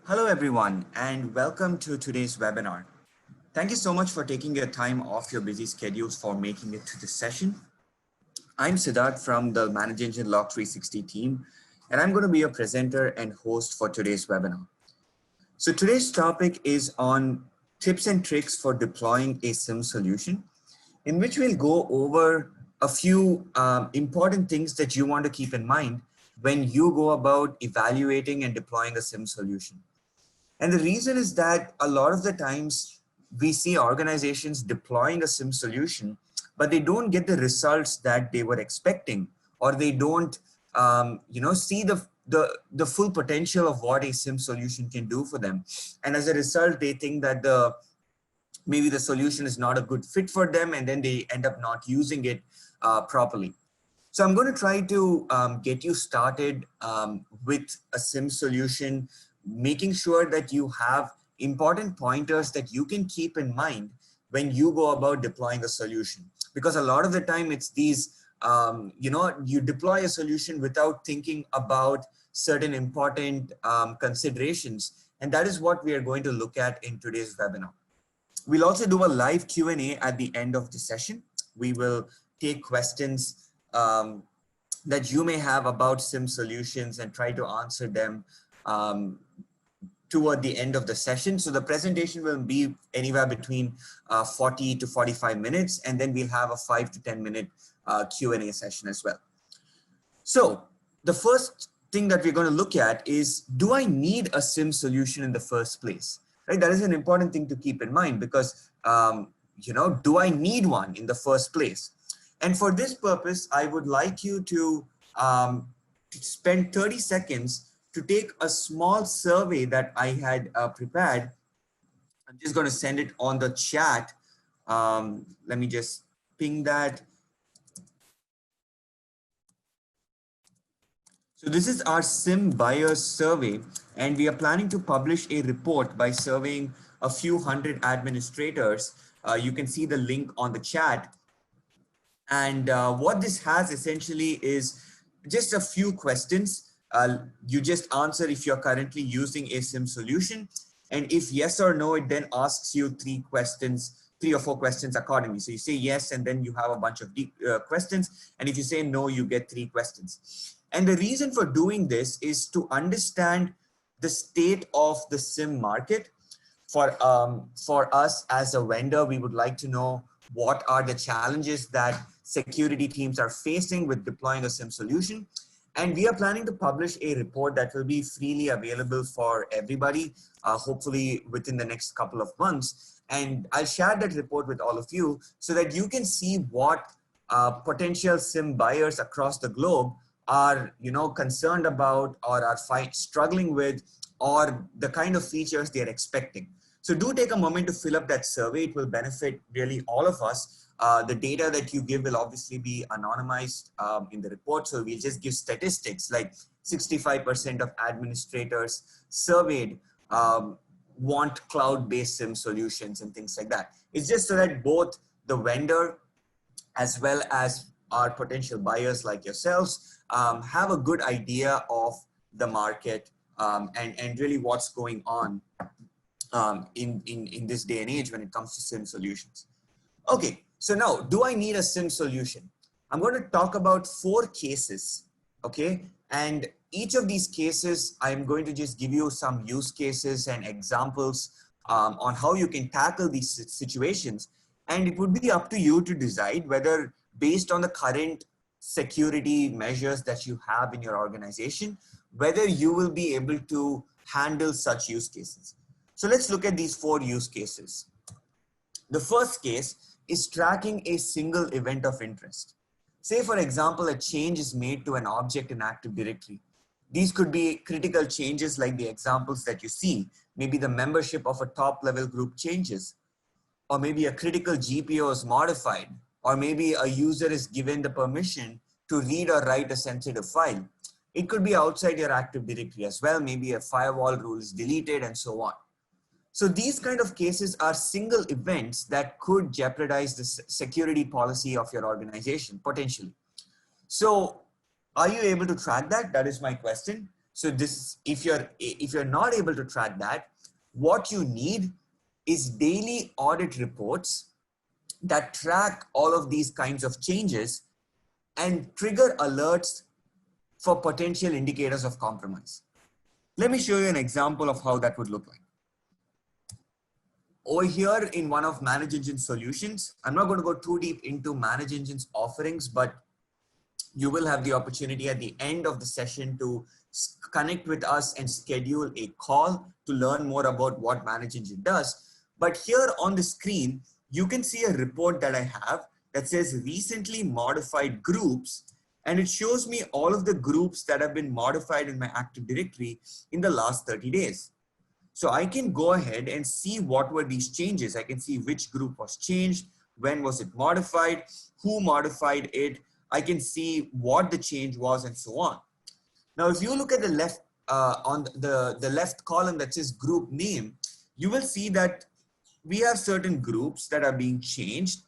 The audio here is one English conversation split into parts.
Hello everyone and welcome to today's webinar. Thank you so much for taking your time off your busy schedules for making it to this session. I'm Siddharth from the Manage Engine Log 360 team, and I'm going to be your presenter and host for today's webinar. So today's topic is on tips and tricks for deploying a SIEM solution, in which we'll go over a few important things that you want to keep in mind when you go about evaluating and deploying a SIEM solution. And the reason is that a lot of the times we see organizations deploying a SIEM solution, but they don't get the results that they were expecting, or they don't, see the full potential of what a SIEM solution can do for them. And as a result, they think that maybe the solution is not a good fit for them, and then they end up not using it properly. So I'm going to try to get you started with a SIEM solution, making sure that you have important pointers that you can keep in mind when you go about deploying a solution. Because a lot of the time it's these, you deploy a solution without thinking about certain important considerations. And that is what we are going to look at in today's webinar. We'll also do a live Q&A at the end of the session. We will take questions that you may have about SIEM solutions and try to answer them toward the end of the session. So the presentation will be anywhere between 40 to 45 minutes, and then we'll have a 5 to 10 minute Q&A session as well. So the first thing that we're going to look at is, do I need a SIEM solution in the first place? Right? That is an important thing to keep in mind because, do I need one in the first place? And for this purpose, I would like you to spend 30 seconds to take a small survey that I had prepared. I'm just going to send it on the chat. Let me just ping that. So this is our SIEM buyers survey, and we are planning to publish a report by surveying a few hundred administrators. You can see the link on the chat. And what this has essentially is just a few questions. You just answer if you're currently using a SIEM solution. And if yes or no, it then asks you 3 or 4 questions accordingly. So you say yes, and then you have a bunch of questions. And if you say no, you get 3 questions. And the reason for doing this is to understand the state of the SIEM market. For us as a vendor, we would like to know what are the challenges that security teams are facing with deploying a SIEM solution. And we are planning to publish a report that will be freely available for everybody, hopefully within the next couple of months. And I'll share that report with all of you so that you can see what potential SIEM buyers across the globe are, concerned about or are struggling with, or the kind of features they're expecting. So do take a moment to fill up that survey. It will benefit really all of us. The data that you give will obviously be anonymized in the report. So we'll just give statistics like 65% of administrators surveyed want cloud-based SIEM solutions and things like that. It's just so that both the vendor as well as our potential buyers like yourselves have a good idea of the market and really what's going on in this day and age when it comes to SIEM solutions. Okay, so now, do I need a SIEM solution? I'm going to talk about 4 cases, okay? And each of these cases, I'm going to just give you some use cases and examples on how you can tackle these situations. And it would be up to you to decide whether, based on the current security measures that you have in your organization, whether you will be able to handle such use cases. So let's look at these 4 use cases. The first case is tracking a single event of interest. Say, for example, a change is made to an object in Active Directory. These could be critical changes like the examples that you see. Maybe the membership of a top-level group changes, or maybe a critical GPO is modified, or maybe a user is given the permission to read or write a sensitive file. It could be outside your Active Directory as well. Maybe a firewall rule is deleted and so on. So these kind of cases are single events that could jeopardize the security policy of your organization potentially. So are you able to track that? That is my question. So this, if you're not able to track that, what you need is daily audit reports that track all of these kinds of changes and trigger alerts for potential indicators of compromise. Let me show you an example of how that would look like. Over here in one of Manage Engine solutions, I'm not going to go too deep into Manage Engine's offerings, but you will have the opportunity at the end of the session to connect with us and schedule a call to learn more about what Manage Engine does. But here on the screen, you can see a report that I have that says recently modified groups, and it shows me all of the groups that have been modified in my Active Directory in the last 30 days. So I can go ahead and see what were these changes. I can see which group was changed, when was it modified, who modified it. I can see what the change was and so on. Now, if you look at the left, on the left column that says group name, you will see that we have certain groups that are being changed,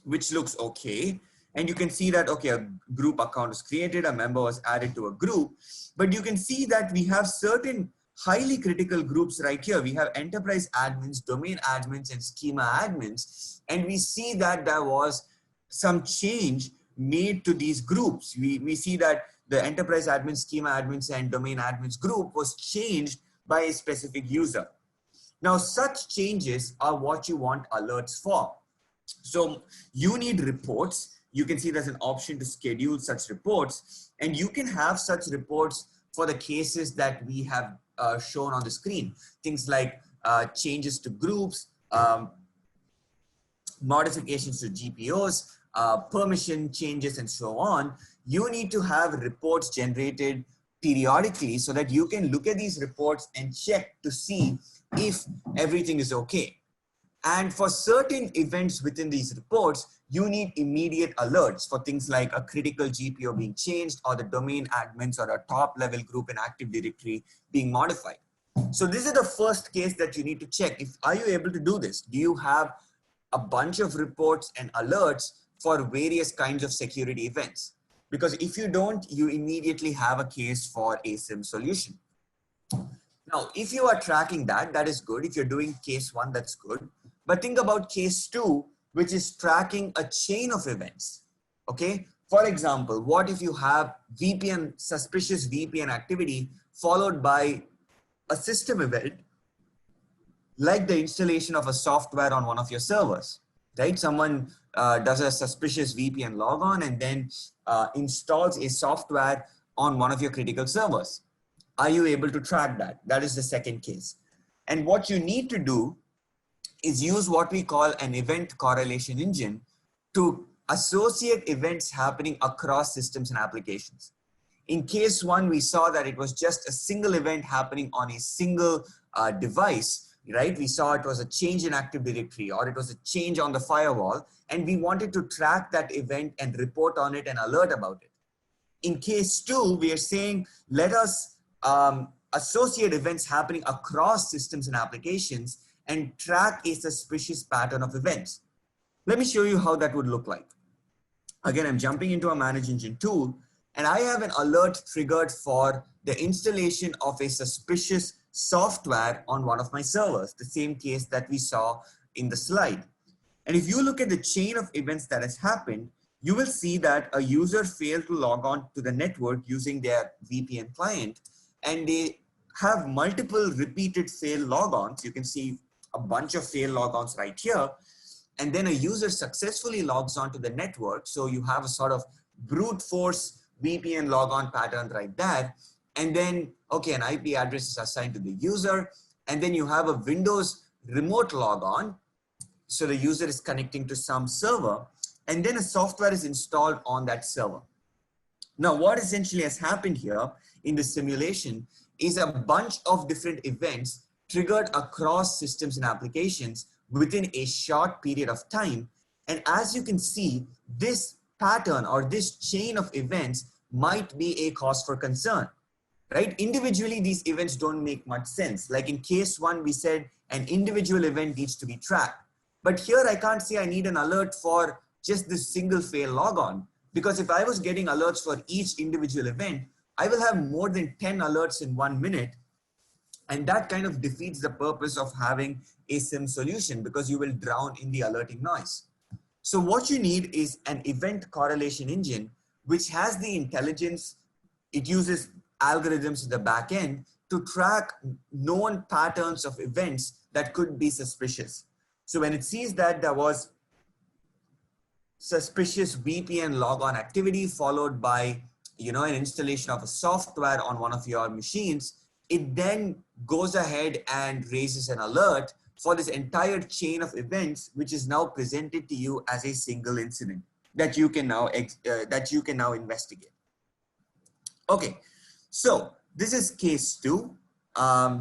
which looks okay. And you can see that, okay, a group account is created, a member was added to a group, but you can see that we have certain highly critical groups right here. We have enterprise admins, domain admins, and schema admins. And we see that there was some change made to these groups. We see that the enterprise admins, schema admins, and domain admins group was changed by a specific user. Now, such changes are what you want alerts for. So you need reports. You can see there's an option to schedule such reports, and you can have such reports for the cases that we have shown on the screen. Things like changes to groups, modifications to GPOs, permission changes, and so on. You need to have reports generated periodically so that you can look at these reports and check to see if everything is okay. And for certain events within these reports, you need immediate alerts for things like a critical GPO being changed, or the domain admins or a top level group in Active Directory being modified. So this is the first case that you need to check. Are you able to do this? Do you have a bunch of reports and alerts for various kinds of security events? Because if you don't, you immediately have a case for a SIEM solution. Now, if you are tracking that, that is good. If you're doing case 1, that's good. But think about case 2, which is tracking a chain of events. Okay. For example, what if you have suspicious VPN activity followed by a system event, like the installation of a software on one of your servers, right? Someone does a suspicious VPN logon and then installs a software on one of your critical servers. Are you able to track that? That is the second case. And what you need to do is use what we call an event correlation engine to associate events happening across systems and applications. In case 1, we saw that it was just a single event happening on a single device, right? We saw it was a change in Active Directory, or it was a change on the firewall, and we wanted to track that event and report on it and alert about it. In case 2, we are saying, let us associate events happening across systems and applications and track a suspicious pattern of events. Let me show you how that would look like. Again, I'm jumping into a Manage Engine tool, and I have an alert triggered for the installation of a suspicious software on one of my servers, the same case that we saw in the slide. And if you look at the chain of events that has happened, you will see that a user failed to log on to the network using their VPN client, and they have multiple repeated failed logons. You can see a bunch of failed logons right here. And then a user successfully logs on to the network. So you have a sort of brute force VPN logon pattern right there. And then, okay, an IP address is assigned to the user. And then you have a Windows remote logon. So the user is connecting to some server, and then a software is installed on that server. Now, what essentially has happened here in the simulation is a bunch of different events triggered across systems and applications within a short period of time. And as you can see, this pattern or this chain of events might be a cause for concern, right? Individually, these events don't make much sense. Like in case 1, we said an individual event needs to be tracked. But here I can't say I need an alert for just this single fail logon, because if I was getting alerts for each individual event, I will have more than 10 alerts in 1 minute. And that kind of defeats the purpose of having a SIEM solution because you will drown in the alerting noise. So what you need is an event correlation engine, which has the intelligence. It uses algorithms in the back end to track known patterns of events that could be suspicious. So when it sees that there was suspicious VPN logon activity followed by an installation of a software on one of your machines, it then goes ahead and raises an alert for this entire chain of events, which is now presented to you as a single incident that you can now investigate. Okay, so this is case 2,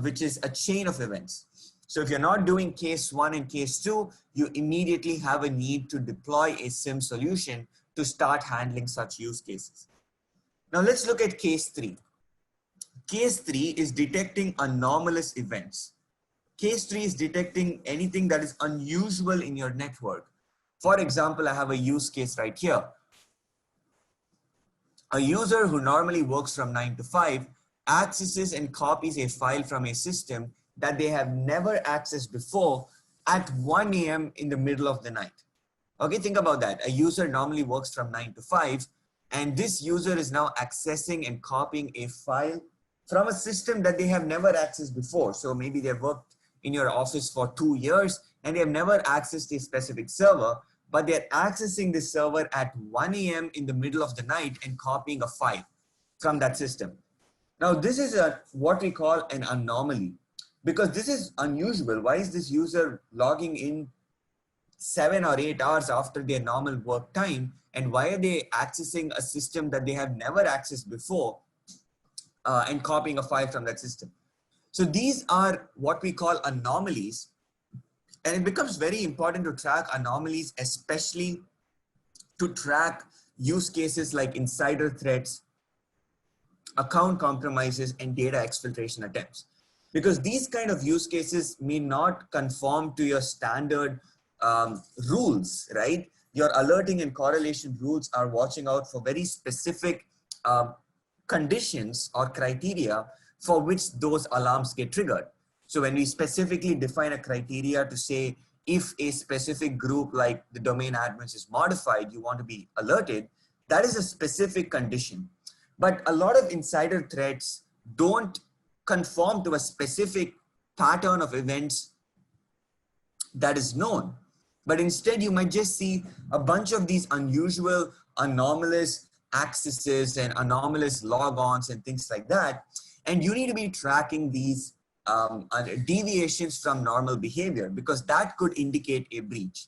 which is a chain of events. So if you're not doing case 1 and case 2, you immediately have a need to deploy a SIEM solution to start handling such use cases. Now let's look at case 3. Case 3 is detecting anomalous events. Case 3 is detecting anything that is unusual in your network. For example, I have a use case right here. A user who normally works from 9 to 5 accesses and copies a file from a system that they have never accessed before at 1 a.m. in the middle of the night. Okay, think about that. A user normally works from 9 to 5, and this user is now accessing and copying a file from a system that they have never accessed before. So maybe they've worked in your office for 2 years and they have never accessed a specific server, but they're accessing this server at 1 a.m. in the middle of the night and copying a file from that system. Now, this is what we call an anomaly, because this is unusual. Why is this user logging in 7 or 8 hours after their normal work time? And why are they accessing a system that they have never accessed before and copying a file from that system? So these are what we call anomalies. And it becomes very important to track anomalies, especially to track use cases like insider threats, account compromises, and data exfiltration attempts. Because these kind of use cases may not conform to your standard rules, right? Your alerting and correlation rules are watching out for very specific conditions or criteria for which those alarms get triggered. So when we specifically define a criteria to say, if a specific group like the domain admins is modified, you want to be alerted, that is a specific condition. But a lot of insider threats don't conform to a specific pattern of events that is known. But instead, you might just see a bunch of these unusual, anomalous accesses and anomalous logons and things like that. And you need to be tracking these deviations from normal behavior, because that could indicate a breach.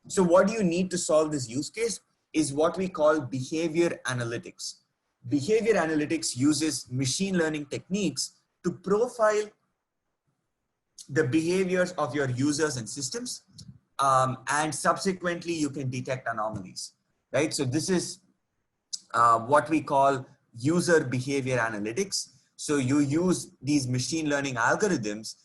So what do you need to solve this use case is what we call behavior analytics. Behavior analytics uses machine learning techniques to profile the behaviors of your users and systems, and subsequently you can detect anomalies, right? So this is what we call user behavior analytics. So you use these machine learning algorithms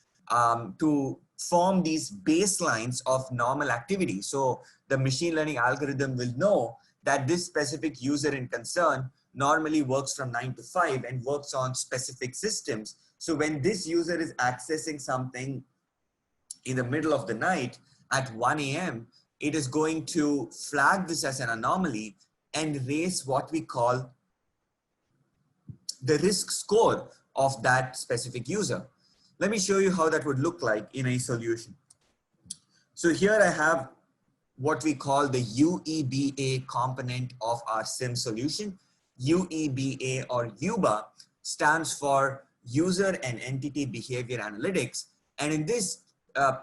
to form these baselines of normal activity. So the machine learning algorithm will know that this specific user in concern normally works from 9 to 5 and works on specific systems. So when this user is accessing something in the middle of the night at 1 a.m., it is going to flag this as an anomaly and raise what we call the risk score of that specific user. Let me show you how that would look like in a solution. So here I have what we call the UEBA component of our SIEM solution. UEBA or UBA stands for User and Entity Behavior Analytics. And in this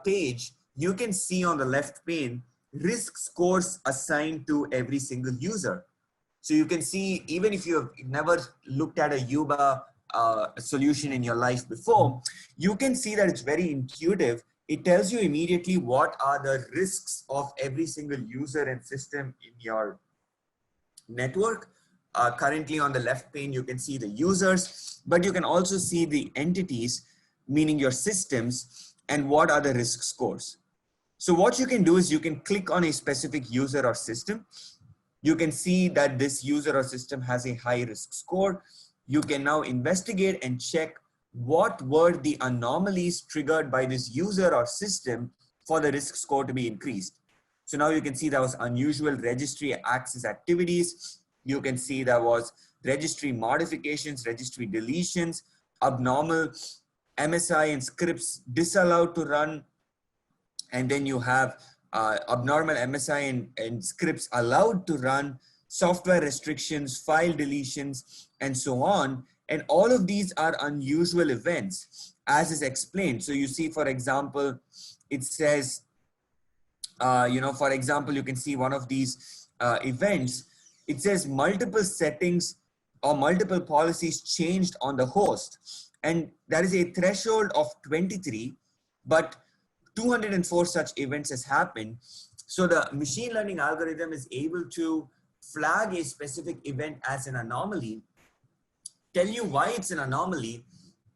page, you can see on the left pane risk scores assigned to every single user. So you can see, even if you have never looked at a UBA solution in your life before, you can see that it's very intuitive. It tells you immediately what are the risks of every single user and system in your network. Currently on the left pane, you can see the users, but you can also see the entities, meaning your systems, and what are the risk scores. So what you can do is you can click on a specific user or system. You can see that this user or system has a high risk score. you can now investigate and check what were the anomalies triggered by this user or system for the risk score to be increased. So now you can see there was unusual registry access activities. You can see there was registry modifications, registry deletions, abnormal MSI and scripts disallowed to run, and then you have abnormal MSI and scripts allowed to run, software restrictions, file deletions, and so on. And all of these are unusual events, as is explained. So you see, for example, it says, for example, you can see one of these events. It says multiple settings or multiple policies changed on the host. And there is a threshold of 23, but 204 such events has happened. So the machine learning algorithm is able to flag a specific event as an anomaly, tell you why it's an anomaly,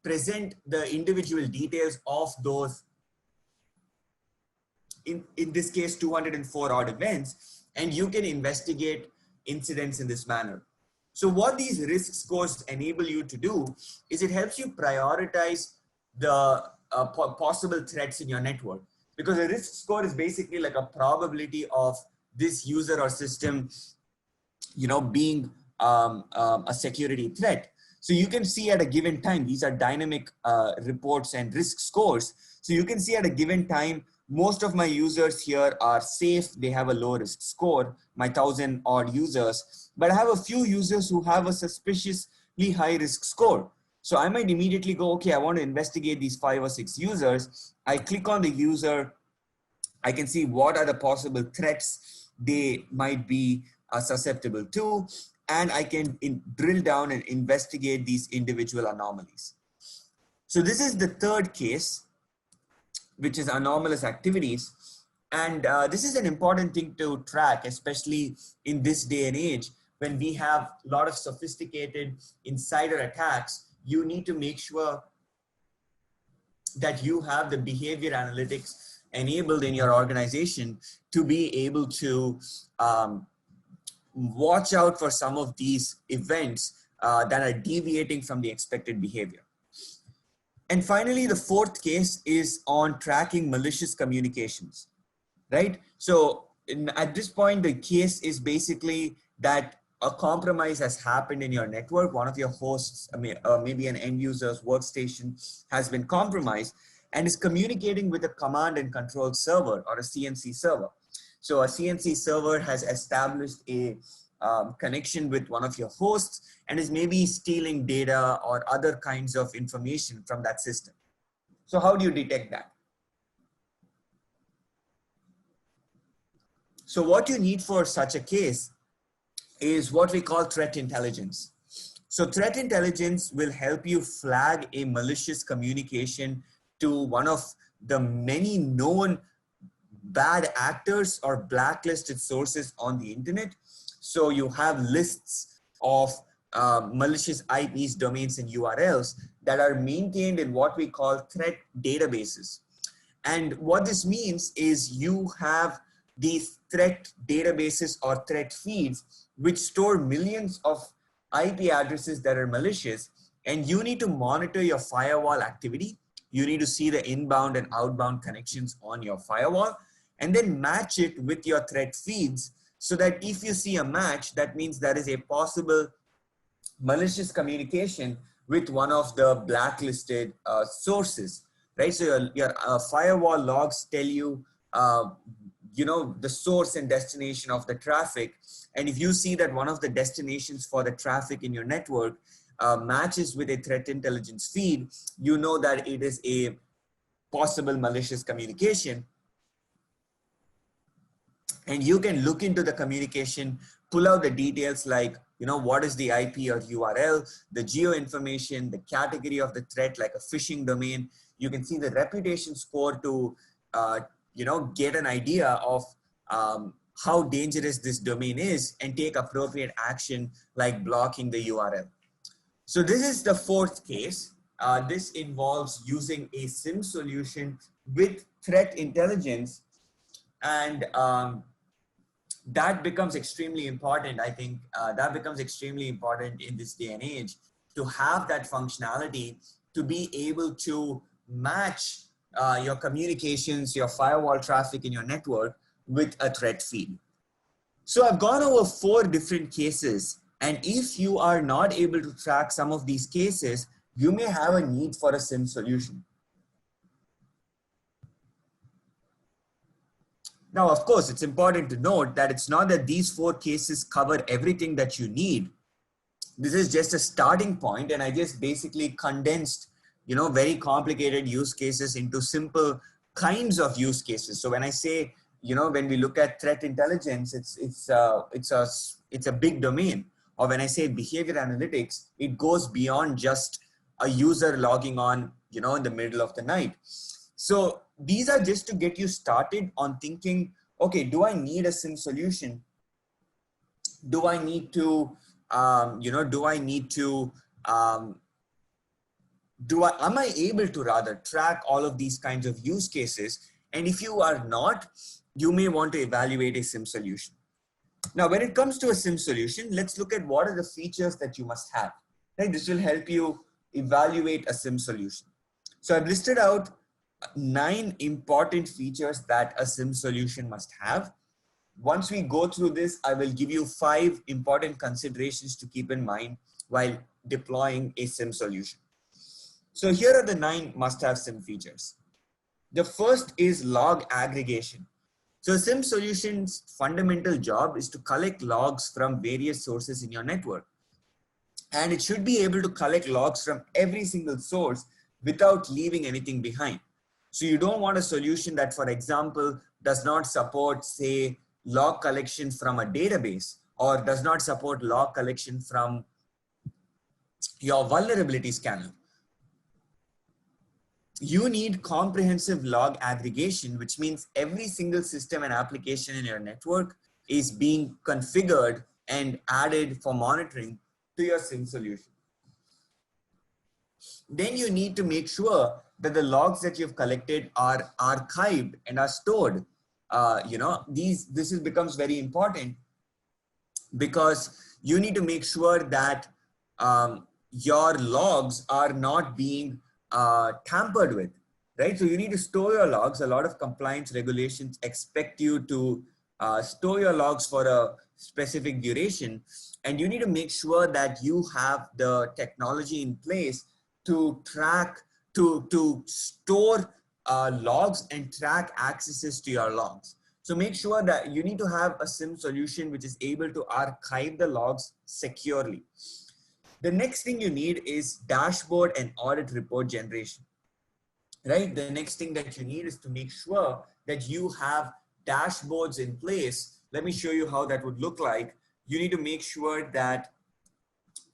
present the individual details of those, in this case, 204 odd events, and you can investigate incidents in this manner. So what these risk scores enable you to do is it helps you prioritize the possible threats in your network, because a risk score is basically like a probability of this user or system, being a security threat. So you can see at a given time, these are dynamic reports and risk scores. So you can see at a given time, most of my users here are safe. They have a low risk score, my 1,000 odd users, but I have a few users who have a suspiciously high risk score. So I might immediately go, okay, I want to investigate these 5 or 6 users. I click on the user. I can see what are the possible threats they might be susceptible to, and I can drill down and investigate these individual anomalies. So this is the third case, which is anomalous activities. And this is an important thing to track, especially in this day and age, when we have a lot of sophisticated insider attacks. You need to make sure that you have the behavior analytics enabled in your organization to be able to watch out for some of these events that are deviating from the expected behavior. And finally, the fourth case is on tracking malicious communications, right? So at this point, the case is basically that a compromise has happened in your network. One of your hosts, maybe an end user's workstation, has been compromised and is communicating with a command and control server or a CNC server. So a CNC server has established a connection with one of your hosts and is maybe stealing data or other kinds of information from that system. So how do you detect that? So what you need for such a case is what we call threat intelligence. So threat intelligence will help you flag a malicious communication to one of the many known bad actors or blacklisted sources on the internet. So you have lists of malicious IPs, domains, and URLs that are maintained in what we call threat databases. And what this means is you have these threat databases or threat feeds which store millions of IP addresses that are malicious, and you need to monitor your firewall activity. You need to see the inbound and outbound connections on your firewall and then match it with your threat feeds, so that if you see a match, that means there is a possible malicious communication with one of the blacklisted sources, right? So your firewall logs tell you, the source and destination of the traffic. And if you see that one of the destinations for the traffic in your network matches with a threat intelligence feed, you know that it is a possible malicious communication. And you can look into the communication, pull out the details like, what is the IP or URL, the geo information, the category of the threat, like a phishing domain. You can see the reputation score to, get an idea of how dangerous this domain is and take appropriate action like blocking the URL. So this is the fourth case. This involves using a SIEM solution with threat intelligence, and that becomes extremely important. I think that becomes extremely important in this day and age, to have that functionality to be able to match your communications, your firewall traffic in your network with a threat feed. So I've gone over 4 different cases, and if you are not able to track some of these cases, you may have a need for a SIEM solution. Now, of course, it's important to note that it's not that these 4 cases cover everything that you need. This is just a starting point, and I just basically condensed, very complicated use cases into simple kinds of use cases. So when I say, when we look at threat intelligence, it's a big domain. Or when I say behavior analytics, it goes beyond just a user logging on, in the middle of the night. So these are just to get you started on thinking, okay, do I need a SIEM solution? Do I need to, am I able to rather track all of these kinds of use cases? And if you are not, you may want to evaluate a SIEM solution. Now, when it comes to a SIEM solution, let's look at what are the features that you must have. Right? This will help you evaluate a SIEM solution. So I've listed out 9 important features that a SIEM solution must have. Once we go through this, I will give you 5 important considerations to keep in mind while deploying a SIEM solution. So here are the 9 must-have SIEM features. The first is log aggregation. So a SIEM solution's fundamental job is to collect logs from various sources in your network. And it should be able to collect logs from every single source without leaving anything behind. So you don't want a solution that, for example, does not support, say, log collection from a database, or does not support log collection from your vulnerability scanner. You need comprehensive log aggregation, which means every single system and application in your network is being configured and added for monitoring to your SIEM solution. Then you need to make sure that the logs that you've collected are archived and are stored. This becomes very important because you need to make sure that your logs are not being tampered with, right? So you need to store your logs. A lot of compliance regulations expect you to store your logs for a specific duration, and you need to make sure that you have the technology in place to track, to store logs and track accesses to your logs. So make sure that you need to have a SIEM solution which is able to archive the logs securely. The next thing you need is dashboard and audit report generation, right? The next thing that you need is to make sure that you have dashboards in place. Let me show you how that would look like. You need to make sure that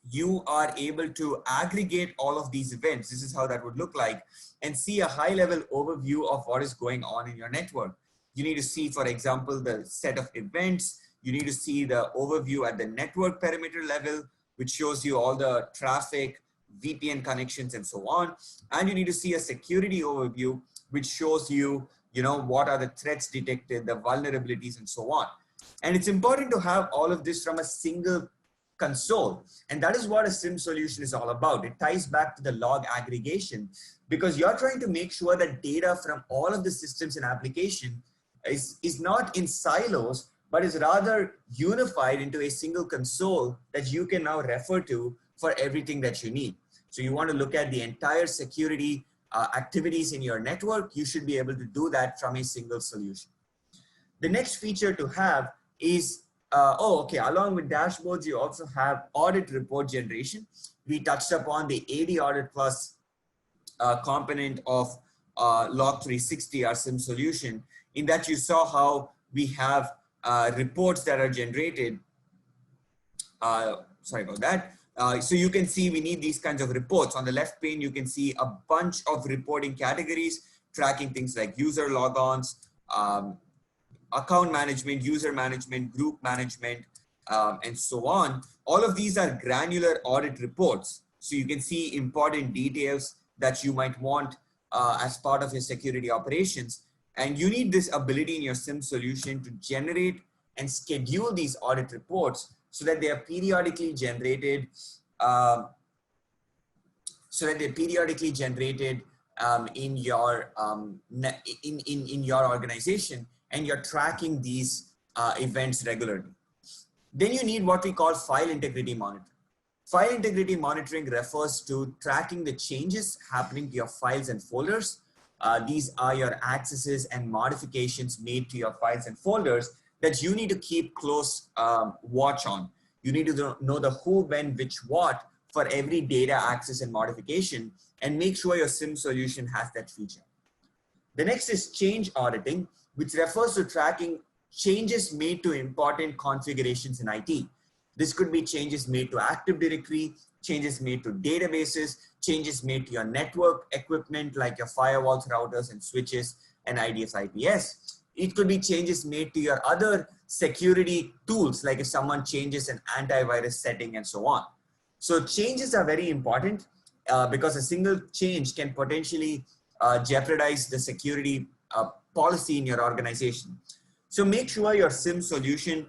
you are able to aggregate all of these events. This is how that would look like, and see a high level overview of what is going on in your network. You need to see, for example, the set of events. You need to see the overview at the network perimeter level, which shows you all the traffic, VPN connections, and so on. And you need to see a security overview, which shows you, what are the threats detected, the vulnerabilities, and so on. And it's important to have all of this from a single console. And that is what a SIEM solution is all about. It ties back to the log aggregation, because you're trying to make sure that data from all of the systems and application is not in silos, but is rather unified into a single console that you can now refer to for everything that you need. So you want to look at the entire security activities in your network. You should be able to do that from a single solution. The next feature to have is, along with dashboards, you also have audit report generation. We touched upon the AD Audit Plus component of Log360, our SIEM solution, in that you saw how we have reports that are generated. Sorry about that. So you can see we need these kinds of reports. On the left pane, you can see a bunch of reporting categories, tracking things like user logons, account management, user management, group management, and so on. All of these are granular audit reports. So you can see important details that you might want as part of your security operations. And you need this ability in your SIEM solution to generate and schedule these audit reports so that they are periodically generated so that they're periodically generated in your in your organization, and you're tracking these events regularly. Then you need what we call file integrity monitoring. File integrity monitoring refers to tracking the changes happening to your files and folders. These are your accesses and modifications made to your files and folders that you need to keep close watch on. You need to know the who, when, which, what for every data access and modification, and make sure your SIEM solution has that feature. The next is change auditing, which refers to tracking changes made to important configurations in IT. This could be changes made to Active Directory, changes made to databases, changes made to your network equipment like your firewalls, routers, and switches, and IDS, IPS. It could be changes made to your other security tools, like if someone changes an antivirus setting and so on. So changes are very important because a single change can potentially jeopardize the security policy in your organization. So make sure your SIEM solution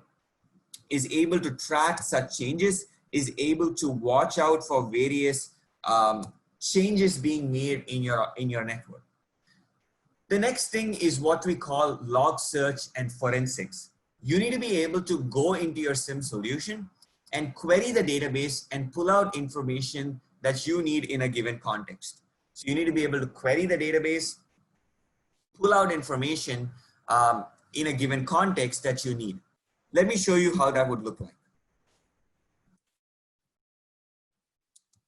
is able to track such changes, is able to watch out for various changes being made in your network. The next thing is what we call log search and forensics. You need to be able to go into your SIEM solution and query the database and pull out information that you need in a given context. So you need to be able to query the database, pull out information in a given context that you need. Let me show you how that would look like.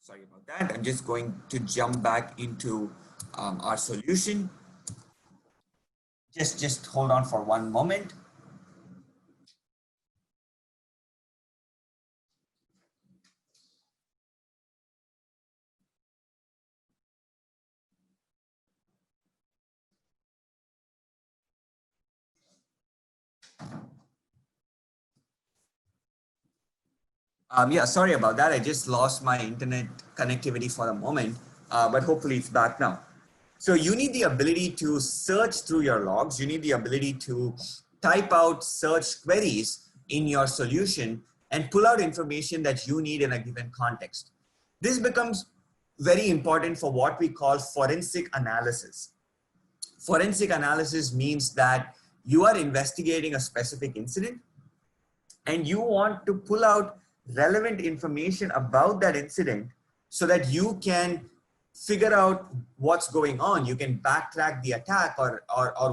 Sorry about that. I'm just going to jump back into our solution. Just hold on for one moment. Yeah, sorry about that. I just lost my internet connectivity for a moment, but hopefully it's back now. So you need the ability to search through your logs. You need the ability to type out search queries in your solution and pull out information that you need in a given context. This becomes very important for what we call forensic analysis. Forensic analysis means that you are investigating a specific incident and you want to pull out relevant information about that incident so that you can figure out what's going on. You can backtrack the attack or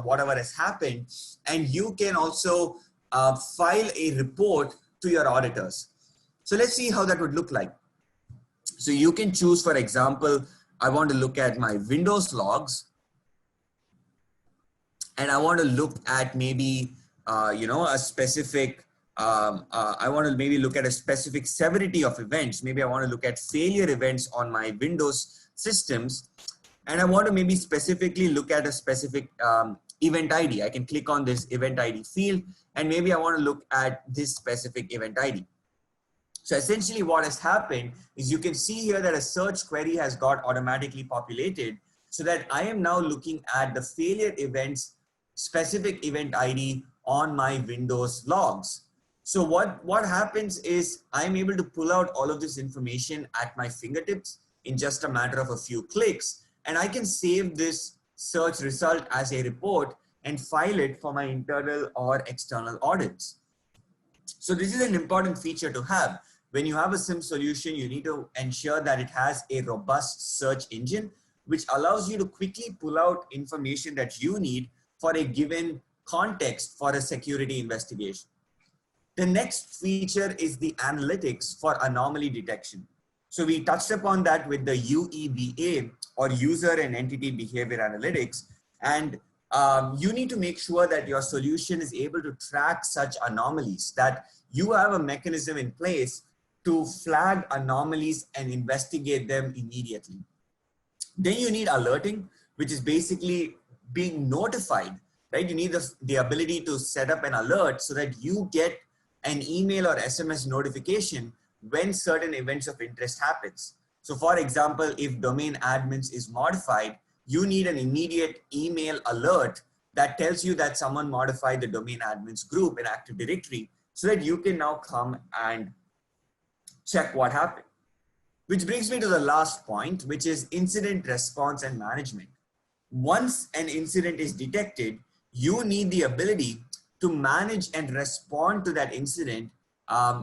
whatever has happened, and you can also file a report to your auditors. So let's see how that would look like. So you can choose, for example, I want to look at my Windows logs, and I want to look at maybe a specific I want to maybe look at a specific severity of events. Maybe I want to look at failure events on my Windows systems, and I want to maybe specifically look at a specific event ID. I can click on this event ID field, and maybe I want to look at this specific event ID. So essentially what has happened is you can see here that a search query has got automatically populated so that I am now looking at the failure events specific event ID on my Windows logs. So what happens is I'm able to pull out all of this information at my fingertips in just a matter of a few clicks, and I can save this search result as a report and file it for my internal or external audits. So this is an important feature to have. When you have a SIEM solution, you need to ensure that it has a robust search engine, which allows you to quickly pull out information that you need for a given context for a security investigation. The next feature is the analytics for anomaly detection. So we touched upon that with the UEBA, or user and entity behavior analytics. And you need to make sure that your solution is able to track such anomalies, that you have a mechanism in place to flag anomalies and investigate them immediately. Then you need alerting, which is basically being notified, right? You need the ability to set up an alert so that you get an email or SMS notification when certain events of interest happens. So for example, if domain admins is modified, you need an immediate email alert that tells you that someone modified the domain admins group in Active Directory so that you can now come and check what happened. Which brings me to the last point, which is incident response and management. Once an incident is detected, you need the ability to manage and respond to that incident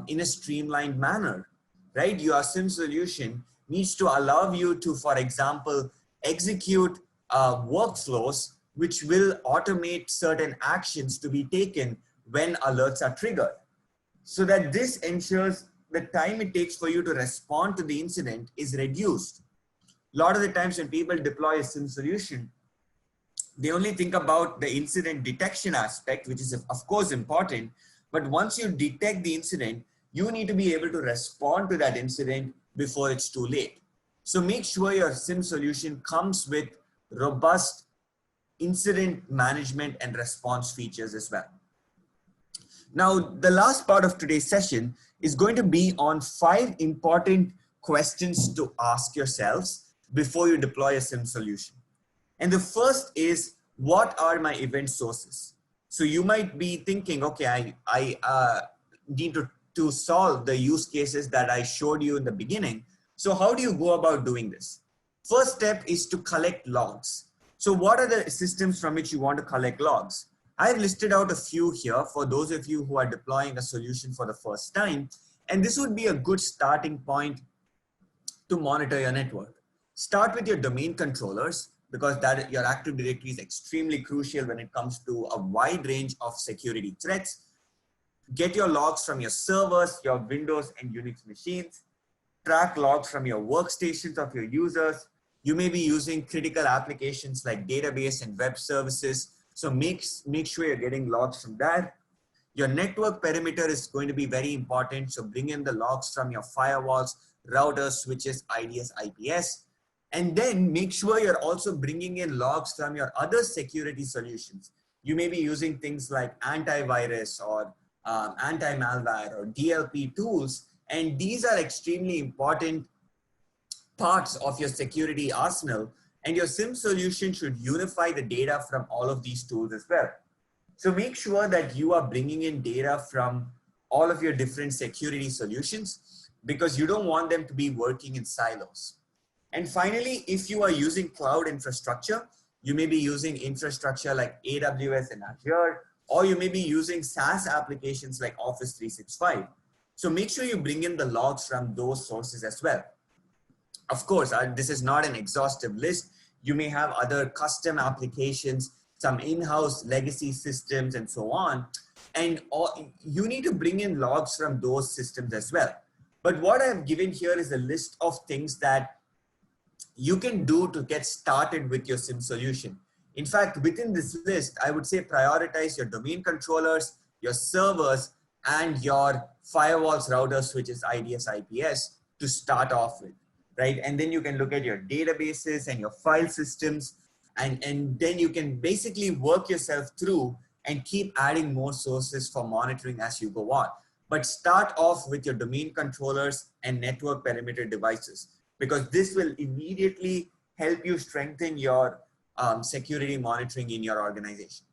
in a streamlined manner, right? Your SIM solution needs to allow you to, for example, execute workflows which will automate certain actions to be taken when alerts are triggered, so that this ensures the time it takes for you to respond to the incident is reduced. A lot of the times when people deploy a SIM solution, they only think about the incident detection aspect, which is of course important, but once you detect the incident, you need to be able to respond to that incident before it's too late. So make sure your SIM solution comes with robust incident management and response features as well. Now, the last part of today's session is going to be on 5 important questions to ask yourselves before you deploy a SIM solution. And the first is, what are my event sources? So you might be thinking, okay, I need to solve the use cases that I showed you in the beginning. So how do you go about doing this? First step is to collect logs. So what are the systems from which you want to collect logs? I've listed out a few here for those of you who are deploying a solution for the first time. And this would be a good starting point to monitor your network. Start with your domain controllers, because that your Active Directory is extremely crucial when it comes to a wide range of security threats. Get your logs from your servers, your Windows and Unix machines. Track logs from your workstations of your users. You may be using critical applications like database and web services. So make sure you're getting logs from that. Your network perimeter is going to be very important. So bring in the logs from your firewalls, routers, switches, IDS, IPS. And then make sure you're also bringing in logs from your other security solutions. You may be using things like antivirus or anti-malware or DLP tools. And these are extremely important parts of your security arsenal. And your SIM solution should unify the data from all of these tools as well. So make sure that you are bringing in data from all of your different security solutions, because you don't want them to be working in silos. And finally, if you are using cloud infrastructure, you may be using infrastructure like AWS and Azure, or you may be using SaaS applications like Office 365. So make sure you bring in the logs from those sources as well. Of course, this is not an exhaustive list. You may have other custom applications, some in-house legacy systems, and so on. And you need to bring in logs from those systems as well. But what I've given here is a list of things that you can do to get started with your SIM solution. In fact, within this list, I would say prioritize your domain controllers, your servers, and your firewalls, routers, switches, IDS, IPS to start off with, right? And then you can look at your databases and your file systems, and then you can basically work yourself through and keep adding more sources for monitoring as you go on. But start off with your domain controllers and network perimeter devices, because this will immediately help you strengthen your security monitoring in your organization.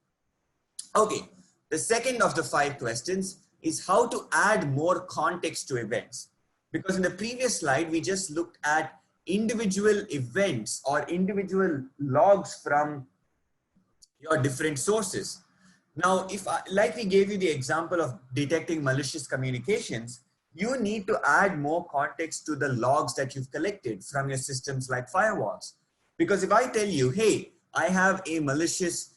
Okay, the second of the 5 questions is how to add more context to events. Because in the previous slide, we just looked at individual events or individual logs from your different sources. Now, like we gave you the example of detecting malicious communications, you need to add more context to the logs that you've collected from your systems like firewalls. Because if I tell you, hey, I have a malicious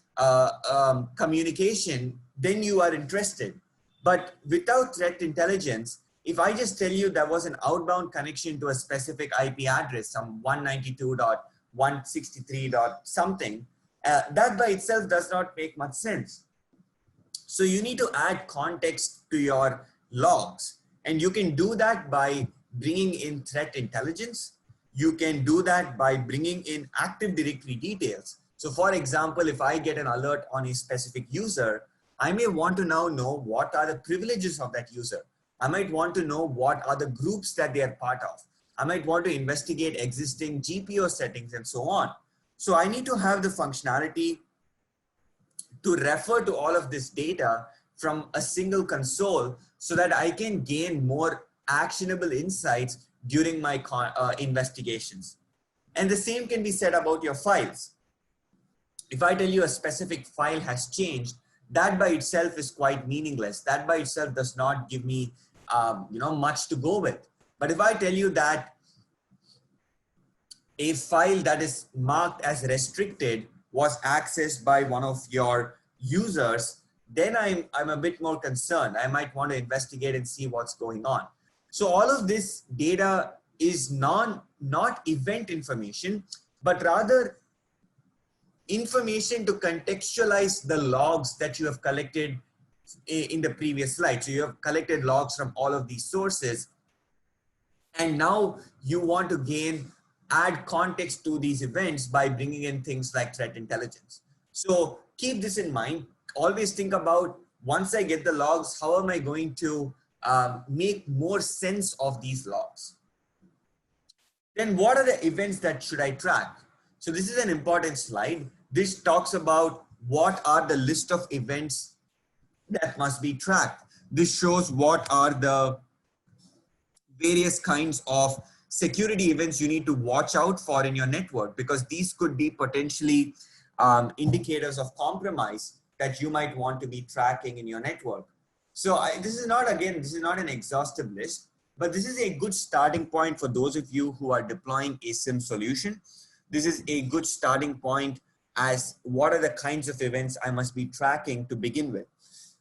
communication, then you are interested. But without threat intelligence, if I just tell you there was an outbound connection to a specific IP address, some 192.163. something, that by itself does not make much sense. So you need to add context to your logs. And you can do that by bringing in threat intelligence. You can do that by bringing in Active Directory details. So for example, if I get an alert on a specific user, I may want to now know what are the privileges of that user. I might want to know what are the groups that they are part of. I might want to investigate existing GPO settings and so on. So I need to have the functionality to refer to all of this data from a single console so that I can gain more actionable insights during my investigations. And the same can be said about your files. If I tell you a specific file has changed, that by itself is quite meaningless. That by itself does not give me much to go with. But if I tell you that a file that is marked as restricted was accessed by one of your users, then I'm a bit more concerned. I might want to investigate and see what's going on. So all of this data is not event information, but rather information to contextualize the logs that you have collected in the previous slide. So you have collected logs from all of these sources, and now you want to add context to these events by bringing in things like threat intelligence. So keep this in mind. Always think about, once I get the logs, how am I going to make more sense of these logs? Then what are the events that should I track? So this is an important slide. This talks about what are the list of events that must be tracked. This shows what are the various kinds of security events you need to watch out for in your network, because these could be potentially indicators of compromise that you might want to be tracking in your network. So this is not an exhaustive list, but this is a good starting point for those of you who are deploying a SIEM solution. This is a good starting point as what are the kinds of events I must be tracking to begin with.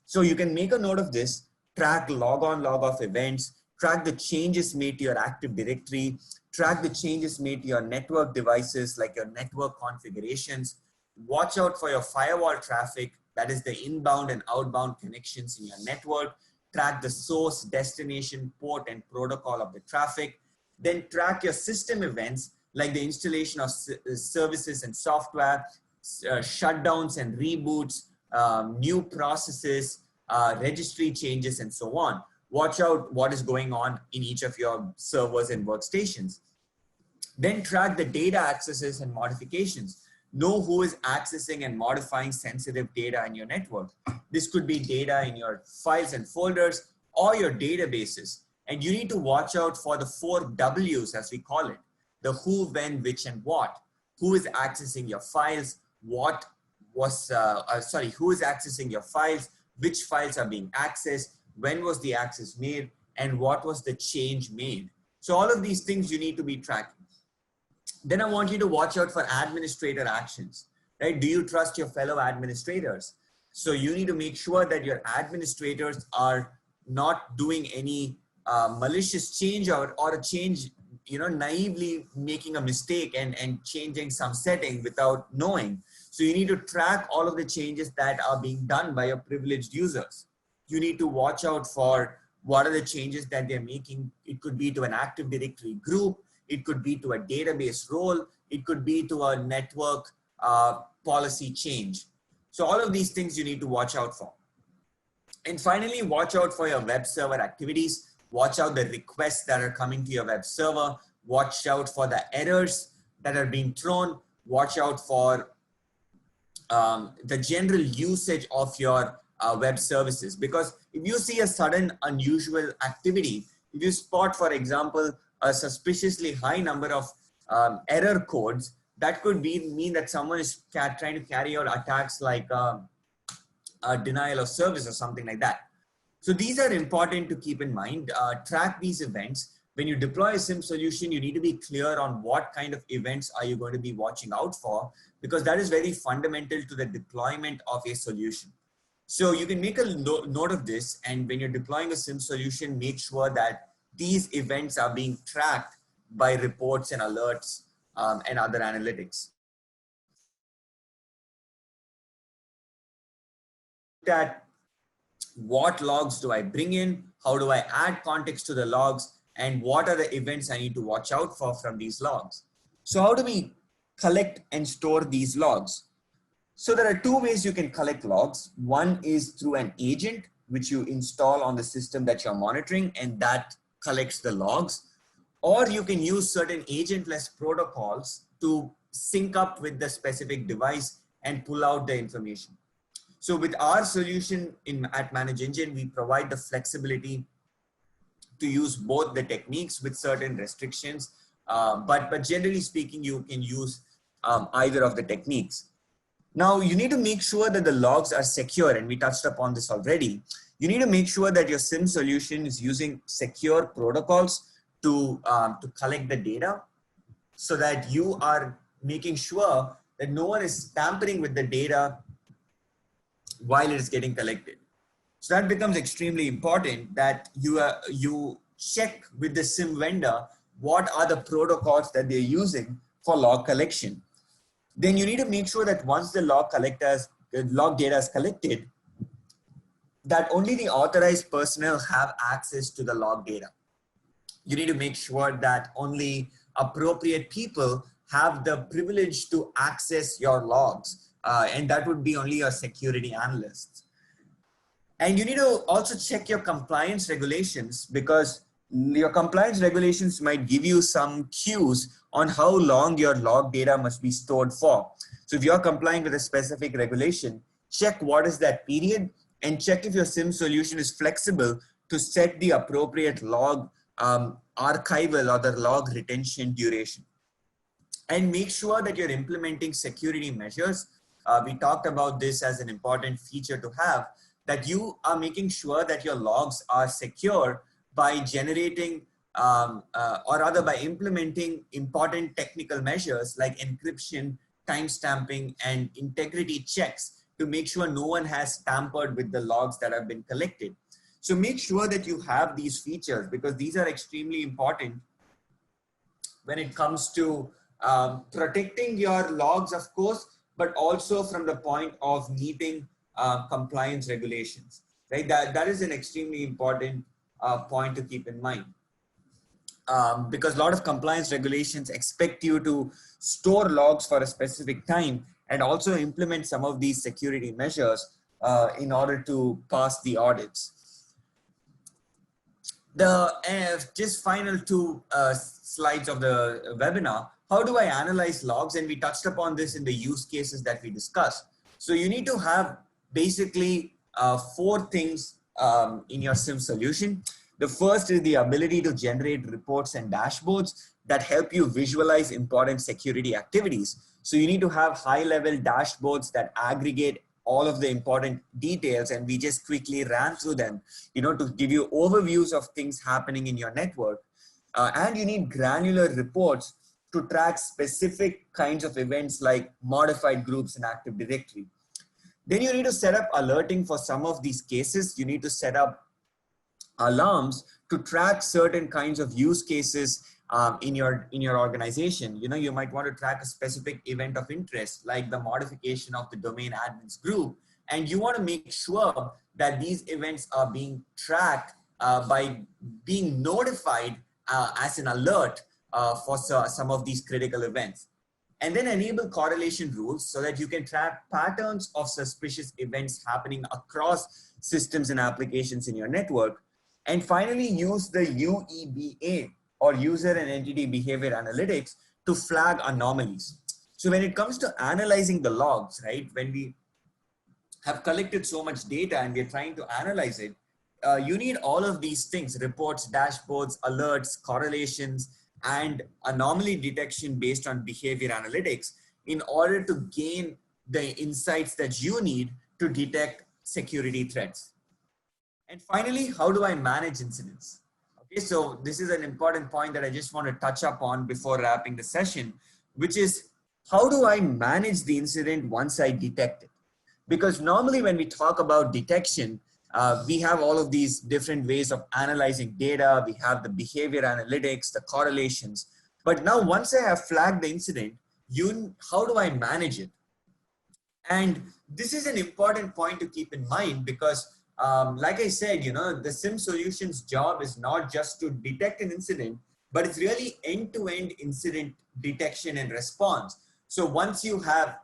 So you can make a note of this, track log on, log off events, track the changes made to your Active Directory, track the changes made to your network devices, like your network configurations. Watch out for your firewall traffic, that is the inbound and outbound connections in your network. Track the source, destination, port, and protocol of the traffic. Then track your system events, like the installation of services and software, shutdowns and reboots, new processes, registry changes, and so on. Watch out what is going on in each of your servers and workstations. Then track the data accesses and modifications. Know who is accessing and modifying sensitive data in your network. This could be data in your files and folders or your databases. And you need to watch out for the 4 W's, as we call it: the who, when, which, and what. Who is accessing your files? Who is accessing your files? Which files are being accessed? When was the access made? And what was the change made? So all of these things you need to be tracking. Then I want you to watch out for administrator actions, right? Do you trust your fellow administrators? So you need to make sure that your administrators are not doing any malicious change or a change, naively making a mistake and changing some setting without knowing. So you need to track all of the changes that are being done by your privileged users. You need to watch out for what are the changes that they're making. It could be to an Active Directory group. It could be to a database role. It could be to a network policy change. So all of these things you need to watch out for. And finally, watch out for your web server activities. Watch out the requests that are coming to your web server. Watch out for the errors that are being thrown. Watch out for the general usage of your web services. Because if you see a sudden unusual activity, if you spot, for example, a suspiciously high number of error codes, that could mean that someone is trying to carry out attacks like a denial of service or something like that. So these are important to keep in mind. Track these events. When you deploy a SIEM solution, you need to be clear on what kind of events are you going to be watching out for, because that is very fundamental to the deployment of a solution. So you can make a note of this, and when you're deploying a SIEM solution, make sure that these events are being tracked by reports and alerts and other analytics. That what logs do I bring in? How do I add context to the logs? And what are the events I need to watch out for from these logs? So how do we collect and store these logs? So there are 2 ways you can collect logs. One is through an agent, which you install on the system that you're monitoring, and that collects the logs. Or you can use certain agentless protocols to sync up with the specific device and pull out the information. So with our solution at Manage Engine, we provide the flexibility to use both the techniques with certain restrictions, but generally speaking, you can use either of the techniques. Now, you need to make sure that the logs are secure, and we touched upon this already. You need to make sure that your SIEM solution is using secure protocols to collect the data, so that you are making sure that no one is tampering with the data while it is getting collected. So that becomes extremely important, that you check with the SIEM vendor what are the protocols that they're using for log collection. Then you need to make sure that once the log data is collected, that only the authorized personnel have access to the log data. You need to make sure that only appropriate people have the privilege to access your logs, and that would be only your security analysts. And you need to also check your compliance regulations, because your compliance regulations might give you some cues on how long your log data must be stored for. So if you're complying with a specific regulation, check what is that period, and check if your SIEM solution is flexible to set the appropriate log archival or the log retention duration. And make sure that you're implementing security measures. We talked about this as an important feature to have, that you are making sure that your logs are secure by generating or rather by implementing important technical measures like encryption, timestamping, and integrity checks to make sure no one has tampered with the logs that have been collected. So make sure that you have these features, because these are extremely important when it comes to protecting your logs, of course, but also from the point of meeting compliance regulations, right? That is an extremely important point to keep in mind. Because a lot of compliance regulations expect you to store logs for a specific time and also implement some of these security measures in order to pass the audits. Just final two slides of the webinar. How do I analyze logs? And we touched upon this in the use cases that we discussed. So you need to have basically 4 things in your SIEM solution. The first is the ability to generate reports and dashboards that help you visualize important security activities. So you need to have high-level dashboards that aggregate all of the important details, and we just quickly ran through them, to give you overviews of things happening in your network. And you need granular reports to track specific kinds of events like modified groups in Active Directory. Then you need to set up alerting for some of these cases. You need to set up alarms to track certain kinds of use cases in your organization. You might want to track a specific event of interest, like the modification of the domain admins group, and you want to make sure that these events are being tracked by being notified as an alert for some of these critical events. And then enable correlation rules so that you can track patterns of suspicious events happening across systems and applications in your network. And finally, use the UEBA, or user and entity behavior analytics, to flag anomalies. So when it comes to analyzing the logs, right, when we have collected so much data and we're trying to analyze it, you need all of these things: reports, dashboards, alerts, correlations, and anomaly detection based on behavior analytics in order to gain the insights that you need to detect security threats. And finally, how do I manage incidents? Okay, so this is an important point that I just want to touch upon before wrapping the session, which is, how do I manage the incident once I detect it? Because normally when we talk about detection, we have all of these different ways of analyzing data. We have the behavior analytics, the correlations. But now once I have flagged the incident, how do I manage it? And this is an important point to keep in mind, because like I said, the SIEM solution's job is not just to detect an incident, but it's really end-to-end incident detection and response. So once you have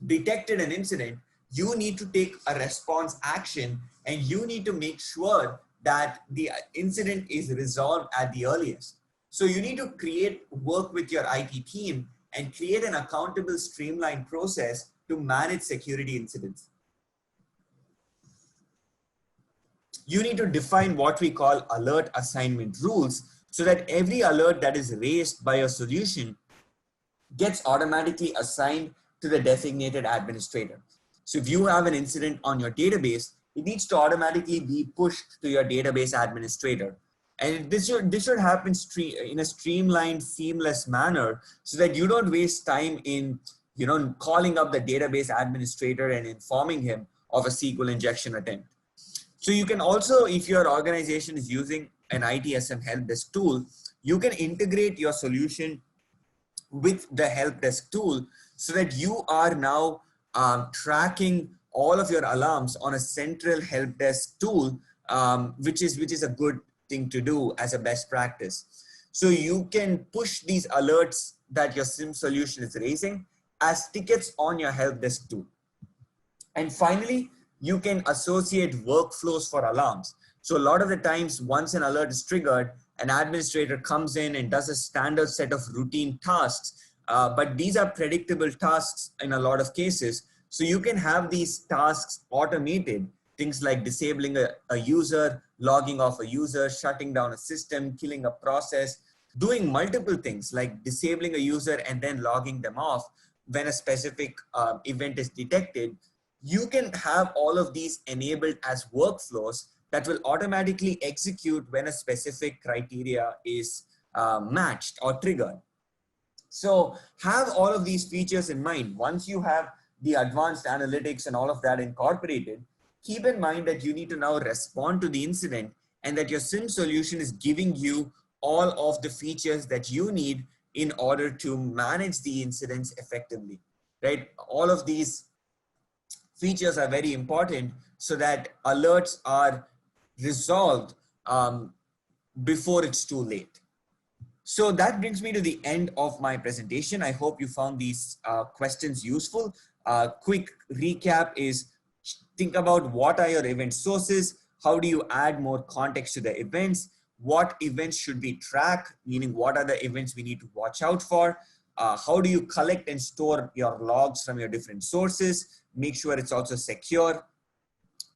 detected an incident, you need to take a response action, and you need to make sure that the incident is resolved at the earliest. So you need to work with your IT team and create an accountable, streamlined process to manage security incidents. you need to define what we call alert assignment rules so that every alert that is raised by a solution gets automatically assigned to the designated administrator. So if you have an incident on your database, it needs to automatically be pushed to your database administrator. And this should happen in a streamlined, seamless manner so that you don't waste time in calling up the database administrator and informing him of a SQL injection attempt. So you can also, if your organization is using an ITSM help desk tool, you can integrate your solution with the help desk tool so that you are now tracking all of your alarms on a central help desk tool, which is a good thing to do as a best practice. So you can push these alerts that your SIEM solution is raising as tickets on your help desk tool. And finally, you can associate workflows for alarms. So a lot of the times, once an alert is triggered, an administrator comes in and does a standard set of routine tasks, but these are predictable tasks in a lot of cases. So you can have these tasks automated, things like disabling a user, logging off a user, shutting down a system, killing a process, doing multiple things like disabling a user and then logging them off when a specific event is detected. You can have all of these enabled as workflows that will automatically execute when a specific criteria is matched or triggered. So have all of these features in mind. Once you have the advanced analytics and all of that incorporated, keep in mind that you need to now respond to the incident and that your SIEM solution is giving you all of the features that you need in order to manage the incidents effectively, right? All of these features are very important so that alerts are resolved before it's too late. So that brings me to the end of my presentation. I hope you found these questions useful. Quick recap is think about what are your event sources? How do you add more context to the events? What events should we track? Meaning what are the events we need to watch out for? How do you collect and store your logs from your different sources? Make sure it's also secure.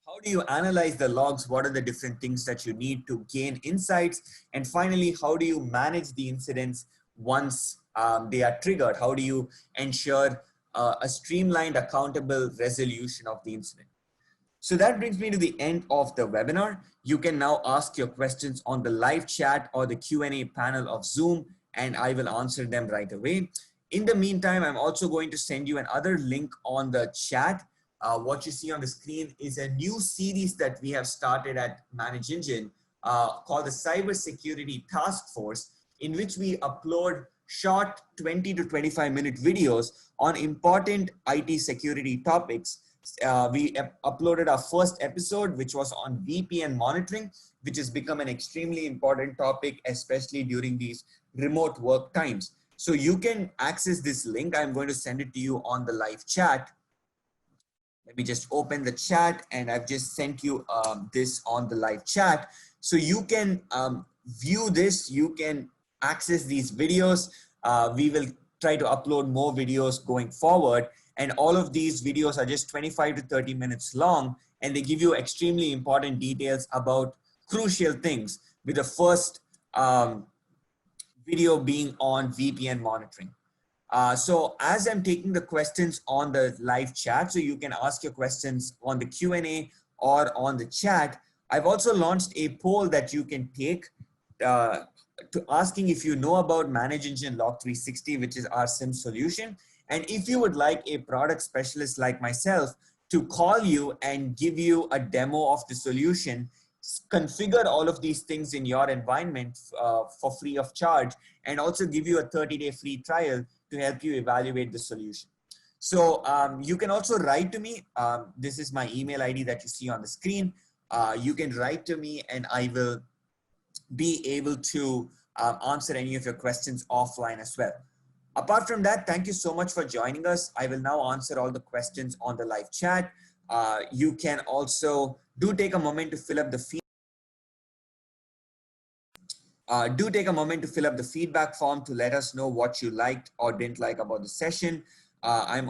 How do you analyze the logs? What are the different things that you need to gain insights? And finally, how do you manage the incidents once they are triggered? How do you ensure a streamlined, accountable resolution of the incident? So that brings me to the end of the webinar. You can now ask your questions on the live chat or the Q&A panel of Zoom, and I will answer them right away. In the meantime, I'm also going to send you another link on the chat. What you see on the screen is a new series that we have started at Manage Engine called the Cybersecurity Task Force, in which we upload short 20 to 25-minute videos on important IT security topics. We uploaded our first episode, which was on VPN monitoring, which has become an extremely important topic, especially during these remote work times. So you can access this link. I'm going to send it to you on the live chat. Let me just open the chat, and I've just sent you this on the live chat. So you can view this, you can access these videos. We will try to upload more videos going forward. And all of these videos are just 25 to 30 minutes long, and they give you extremely important details about crucial things, with the first video being on VPN monitoring. So as I'm taking the questions on the live chat, so you can ask your questions on the Q&A or on the chat, I've also launched a poll that you can take to asking if you know about Manage Engine Log 360, which is our SIEM solution. And if you would like a product specialist like myself to call you and give you a demo of the solution, configure all of these things in your environment for free of charge, and also give you a 30-day free trial to help you evaluate the solution. So you can also write to me. This is my email ID that you see on the screen. You can write to me and I will be able to answer any of your questions offline as well. Apart from that, thank you so much for joining us. I will now answer all the questions on the live chat. You can also take a moment to fill up the feedback form to let us know what you liked or didn't like about the session. I'm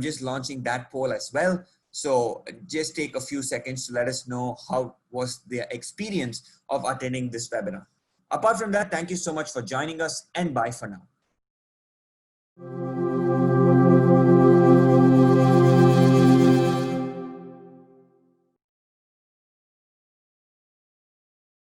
just launching that poll as well. So just take a few seconds to let us know how was their experience of attending this webinar. Apart from that, thank you so much for joining us, and bye for now.